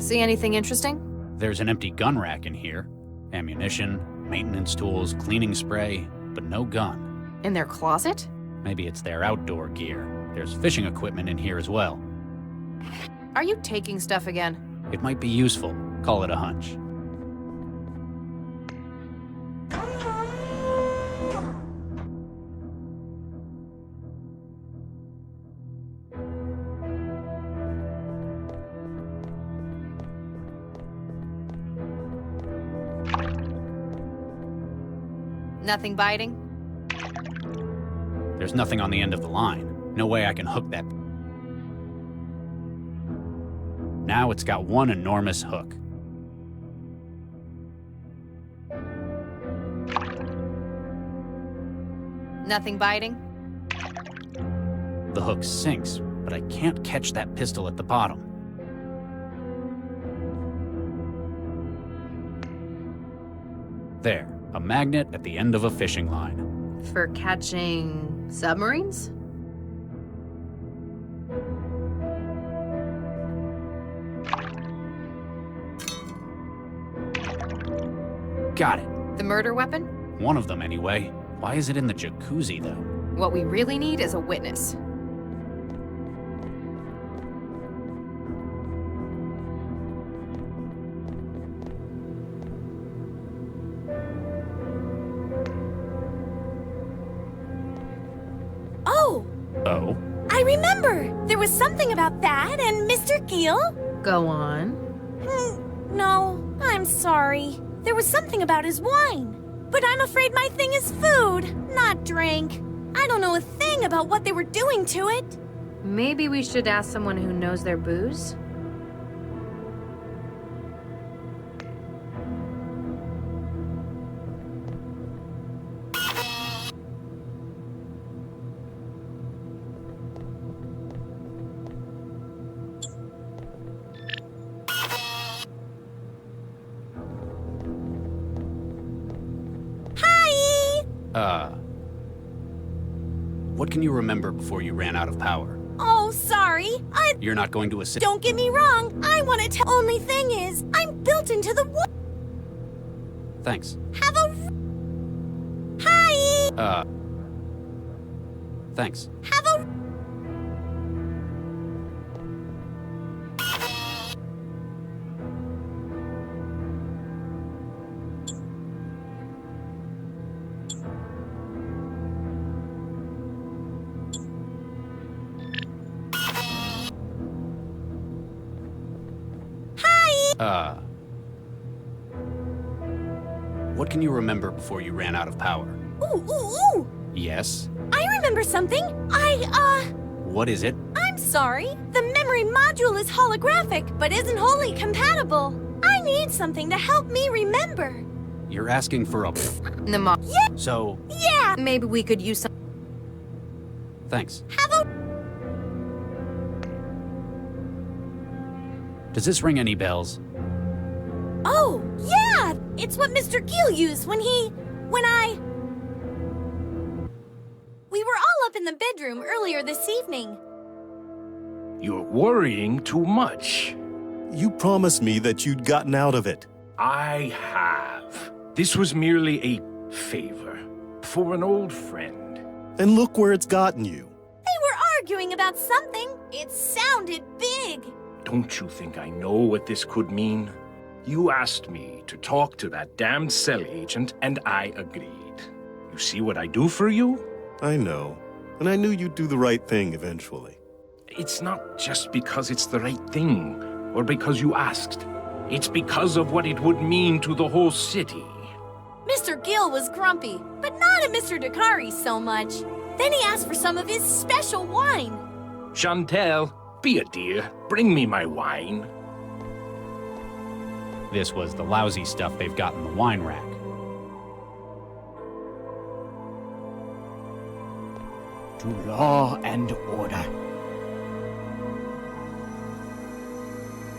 See anything interesting? There's an empty gun rack in here. Ammunition, maintenance tools, cleaning spray, but no gun. In their closet? Maybe it's their outdoor gear. There's fishing equipment in here as well. Are you taking stuff again? It might be useful. Call it a hunch. Nothing biting? There's nothing on the end of the line. No way I can hook that. Now it's got one enormous hook. Nothing biting? The hook sinks, but I can't catch that pistol at the bottom. There, a magnet at the end of a fishing line. For catching submarines? Got it. The murder weapon? One of them, anyway. Why is it in the jacuzzi, though? What we really need is a witness. Oh! Oh? I remember! There was something about that and Mr. Gill? Go on. No, I'm sorry. There was something about his wine. But I'm afraid my thing is food, not drink. I don't know a thing about what they were doing to it. Maybe we should ask someone who knows their booze? What can you remember before you ran out of power? Oh, sorry. You're not going to assist. Don't get me wrong. I want to tell. Only thing is, I'm built into the wall. Thanks. Have a. Hi. Thanks. Have a. What can you remember before you ran out of power? Ooh. Yes? I remember something. What is it? I'm sorry. The memory module is holographic, but isn't wholly compatible. I need something to help me remember. You're asking for a... Yeah. So... Yeah. Maybe we could use some... Thanks. Have a... Does this ring any bells? Oh, yeah! It's what Mr. Gill used when We were all up in the bedroom earlier this evening. You're worrying too much. You promised me that you'd gotten out of it. I have. This was merely a favor for an old friend. And look where it's gotten you. They were arguing about something. It sounded big. Don't you think I know what this could mean? You asked me to talk to that damned cell agent, and I agreed. You see what I do for you? I know. And I knew you'd do the right thing eventually. It's not just because it's the right thing, or because you asked. It's because of what it would mean to the whole city. Mr. Gill was grumpy, but not at Mr. Dakari so much. Then he asked for some of his special wine. Chantel, be a dear. Bring me my wine. This was the lousy stuff they've got in the wine rack. To law and order.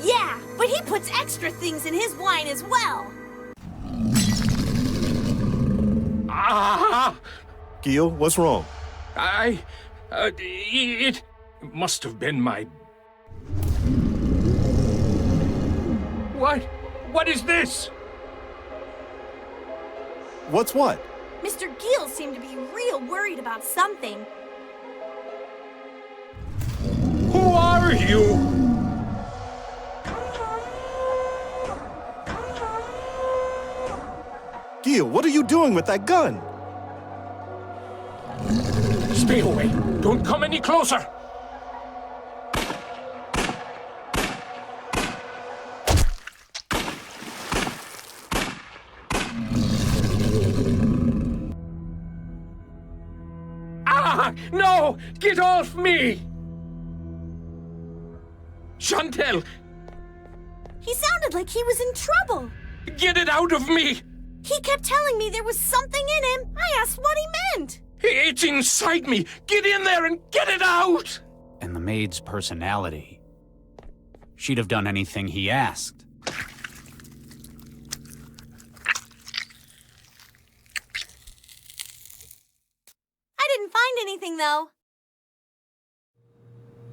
Yeah, but he puts extra things in his wine as well. Ah! Gil, what's wrong? It must have been my... What is this? What's what? Mr. Gill seemed to be real worried about something. Who are you? Gil, what are you doing with that gun? Stay away. Don't come any closer. No! Get off me! Chantel! He sounded like he was in trouble. Get it out of me! He kept telling me there was something in him. I asked what he meant. It's inside me! Get in there and get it out! And the maid's personality. She'd have done anything he asked. Didn't find anything, though.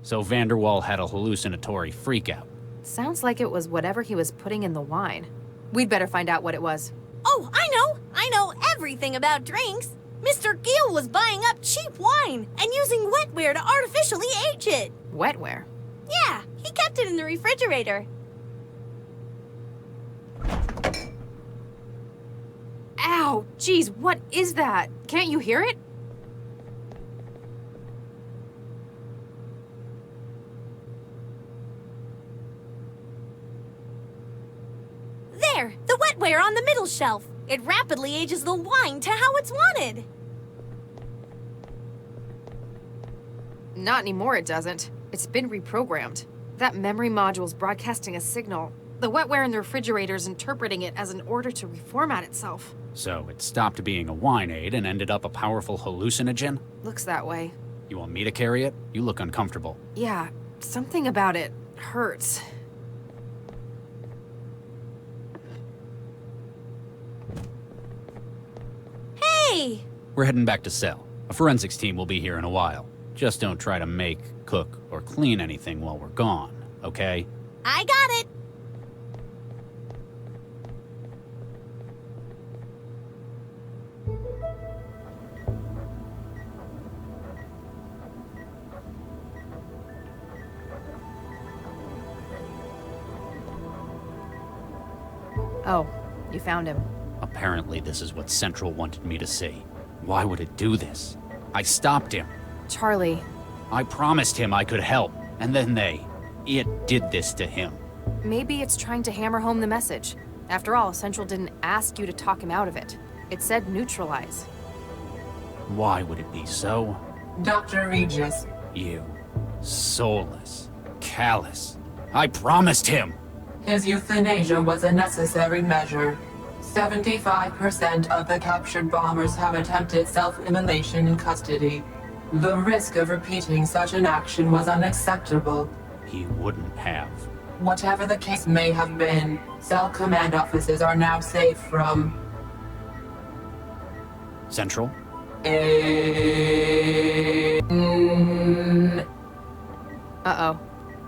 So Vanderwall had a hallucinatory freakout. Sounds like it was whatever he was putting in the wine. We'd better find out what it was. Oh, I know! I know everything about drinks! Mr. Gill was buying up cheap wine and using wetware to artificially age it. Wetware? Yeah, he kept it in the refrigerator. Ow! Geez, what is that? Can't you hear it? There, the wetware on the middle shelf. It rapidly ages the wine to how it's wanted. Not anymore, it doesn't. It's been reprogrammed. That memory module's broadcasting a signal. The wetware in the refrigerator's interpreting it as an order to reformat itself. So it stopped being a wine aid and ended up a powerful hallucinogen? Looks that way. You want me to carry it? You look uncomfortable. Yeah, something about it hurts. Hey! We're heading back to Cell. A forensics team will be here in a while. Just don't try to make, cook, or clean anything while we're gone, okay? I got it! Oh, you found him. Apparently this is what Central wanted me to see. Why would it do this? I stopped him. Charlie. I promised him I could help, and then it did this to him. Maybe it's trying to hammer home the message. After all, Central didn't ask you to talk him out of it. It said neutralize. Why would it be so? Dr. Regis. You. Soulless. Callous. I promised him! His euthanasia was a necessary measure. 75% of the captured bombers have attempted self-immolation in custody. The risk of repeating such an action was unacceptable. He wouldn't have. Whatever the case may have been, cell command offices are now safe from... Central? Uh-oh.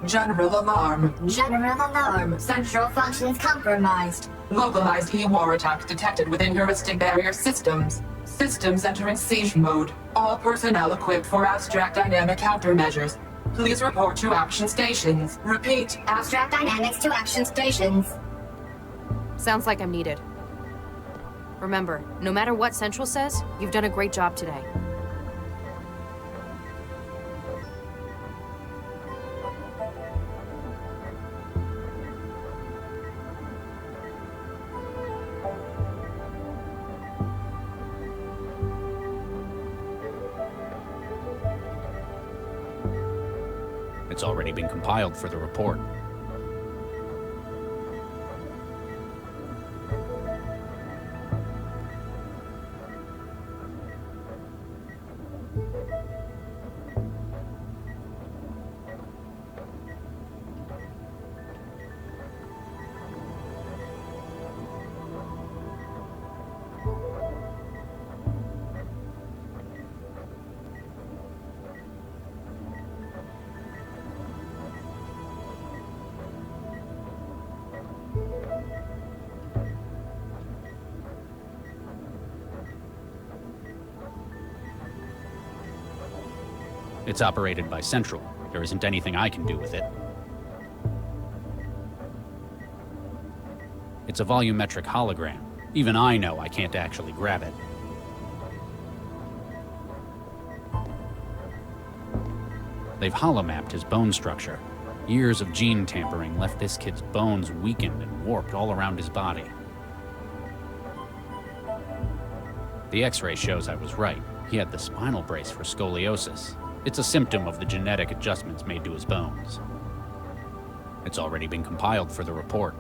General alarm. General alarm. Central functions compromised. Localized E-war attack detected within heuristic barrier systems. Systems entering siege mode. All personnel equipped for abstract dynamic countermeasures. Please report to action stations. Repeat. Abstract dynamics to action stations. Sounds like I'm needed. Remember, no matter what Central says, you've done a great job today. It's already been compiled for the report. It's operated by Central. There isn't anything I can do with it. It's a volumetric hologram. Even I know I can't actually grab it. They've holomapped his bone structure. Years of gene tampering left this kid's bones weakened and warped all around his body. The X-ray shows I was right. He had the spinal brace for scoliosis. It's a symptom of the genetic adjustments made to his bones. It's already been compiled for the report.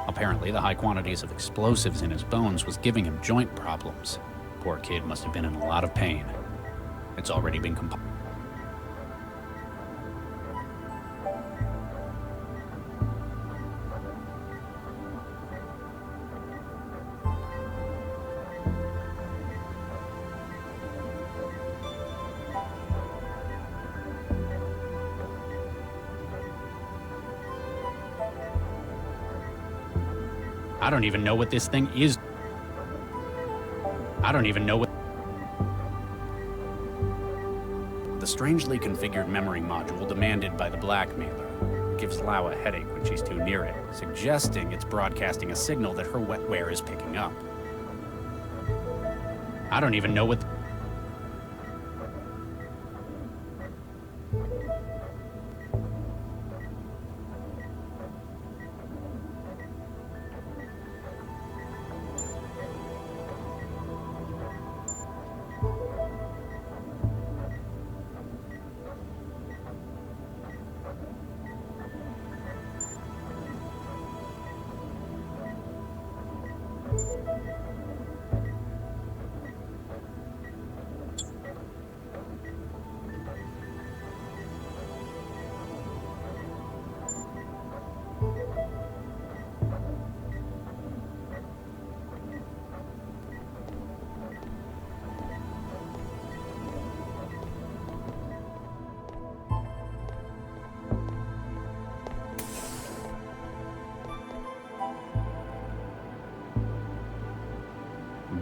Apparently, the high quantities of explosives in his bones was giving him joint problems. Poor kid must have been in a lot of pain. It's already been compiled. I don't even know what this thing is. I don't even know what... The strangely configured memory module demanded by the blackmailer gives Lau a headache when she's too near it, suggesting it's broadcasting a signal that her wetware is picking up. I don't even know what...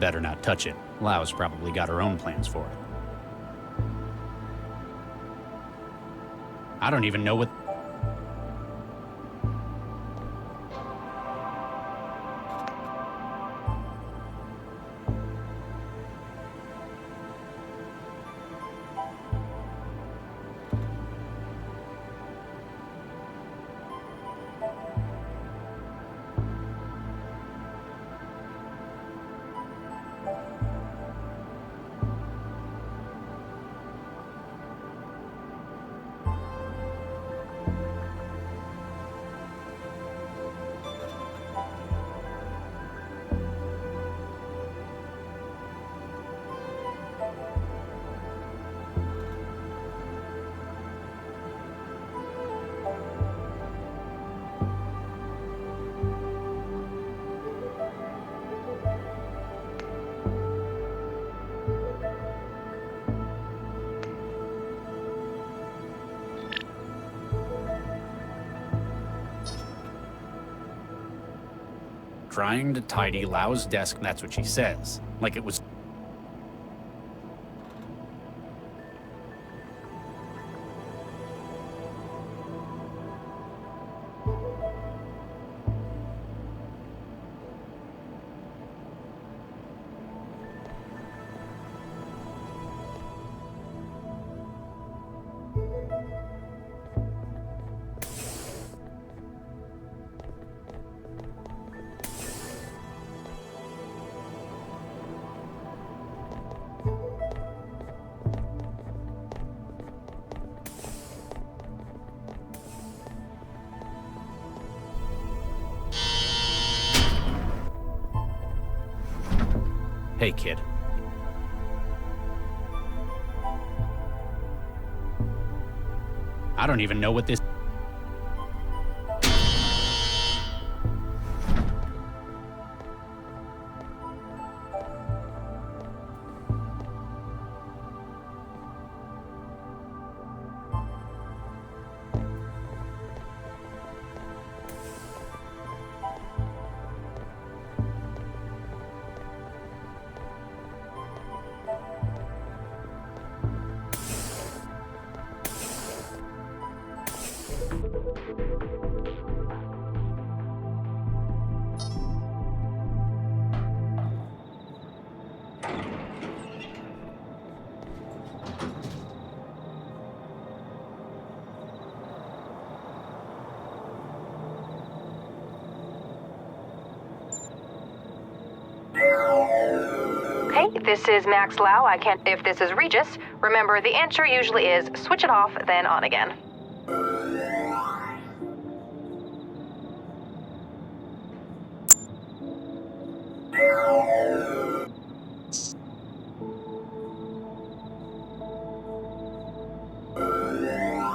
better not touch it. Lau's probably got her own plans for it. I don't even know what... Trying to tidy Lau's desk, that's what she says. Like it was... Hey, kid. I don't even know what this... This is Max Lau. I can't... If this is Regis, remember the answer usually is switch it off, then on again.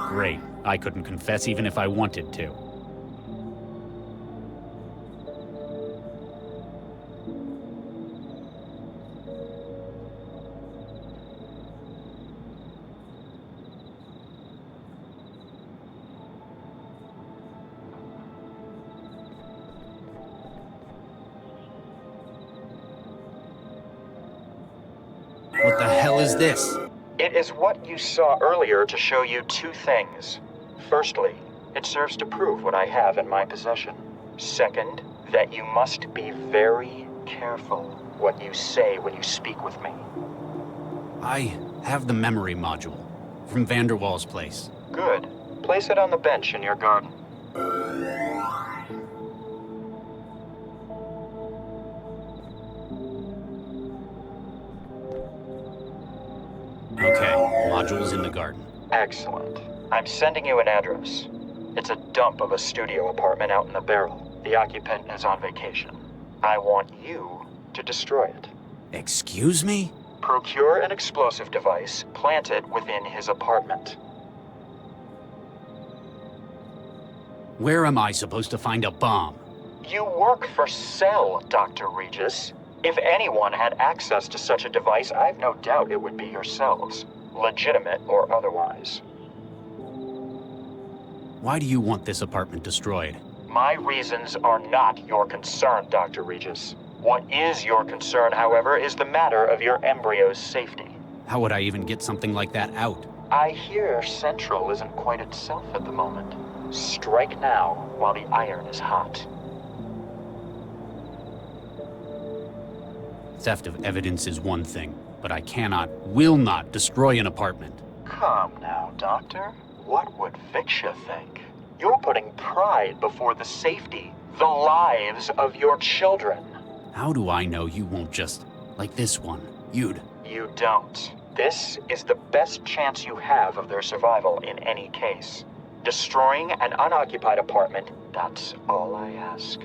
Great. I couldn't confess even if I wanted to. What the hell is this? It is what you saw earlier to show you two things. Firstly, it serves to prove what I have in my possession. Second, that you must be very careful what you say when you speak with me. I have the memory module from Vanderwall's place. Good. Place it on the bench in your garden. Okay, module's in the garden. Excellent. I'm sending you an address. It's a dump of a studio apartment out in the barrel. The occupant is on vacation. I want you to destroy it. Excuse me? Procure an explosive device, plant it within his apartment. Where am I supposed to find a bomb? You work for Cell, Dr. Regis. If anyone had access to such a device, I've no doubt it would be yourselves, legitimate or otherwise. Why do you want this apartment destroyed? My reasons are not your concern, Dr. Regis. What is your concern, however, is the matter of your embryo's safety. How would I even get something like that out? I hear Central isn't quite itself at the moment. Strike now while the iron is hot. Theft of evidence is one thing, but I cannot, will not destroy an apartment. Come now, Doctor. What would Viksha think? You're putting pride before the safety, the lives of your children. How do I know you won't just, like this one, You don't. This is the best chance you have of their survival in any case. Destroying an unoccupied apartment, that's all I ask.